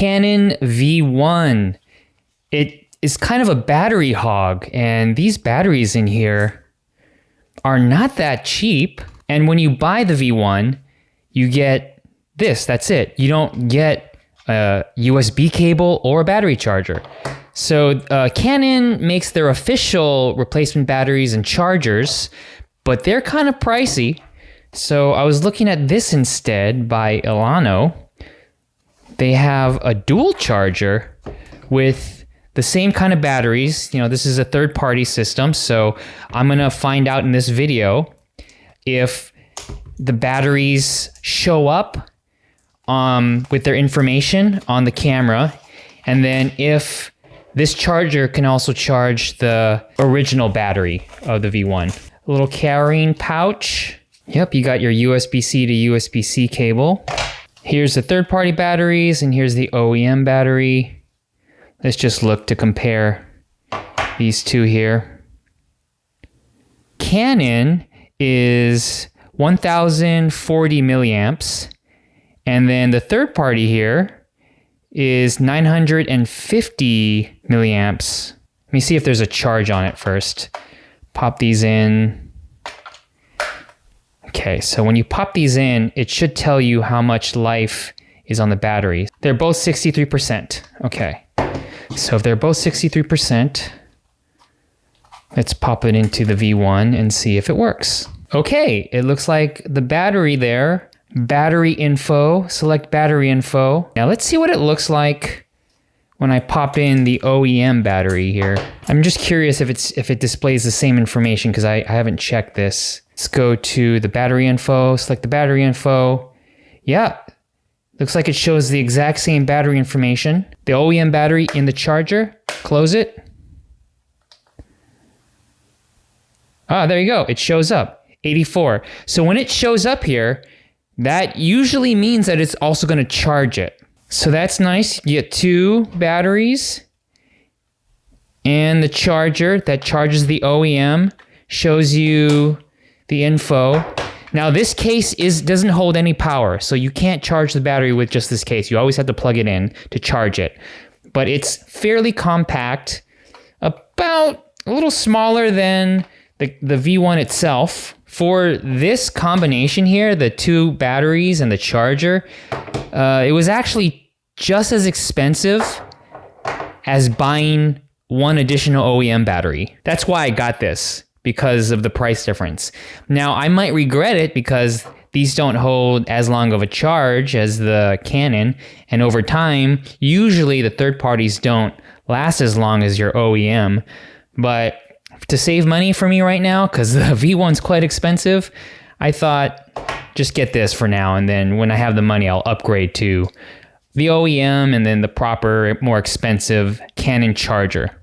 Canon V1. It is kind of a battery hog, and these batteries in here are not that cheap. And when you buy the V1, you get this, that's it. You don't get a USB cable or a battery charger. So Canon makes their official replacement batteries and chargers, but they're kind of pricey. So I was looking at this instead by llano. They have a dual charger with the same kind of batteries. You know, this is a third-party system, so I'm gonna find out in this video if the batteries show up with their information on the camera, and then if this charger can also charge the original battery of the V1. A little carrying pouch. Yep, you got your USB-C to USB-C cable. Here's the third-party batteries, and here's the OEM battery. Let's just look to compare these two here. Canon is 1040 milliamps, and then the third party here is 950 milliamps. Let me see if there's a charge on it first. Pop these in. Okay, so when you pop these in, it should tell you how much life is on the battery. They're both 63%. Okay, so if they're both 63%, let's pop it into the V1 and see if it works. Okay, it looks like the battery there, battery info, select battery info. Now let's see what it looks like when I pop in the OEM battery here. I'm just curious if it displays the same information because I haven't checked this. Let's go to the battery info, select the battery info. Yeah, looks like it shows the exact same battery information. The OEM battery in the charger, close it. Ah, there you go, it shows up, 84. So when it shows up here, that usually means that it's also gonna charge it. So that's nice, you get two batteries and the charger that charges the OEM, shows you the info. Now this case doesn't hold any power, so you can't charge the battery with just this case. You always have to plug it in to charge it. But it's fairly compact, about a little smaller than the V1 itself. For this combination here, the two batteries and the charger, it was actually just as expensive as buying one additional OEM battery. That's why I got this, because of the price difference. Now, I might regret it because these don't hold as long of a charge as the Canon, and over time, usually the third parties don't last as long as your OEM, but to save money for me right now, because the V1's quite expensive, I thought, just get this for now, and then when I have the money, I'll upgrade to the OEM and then the proper, more expensive Canon charger.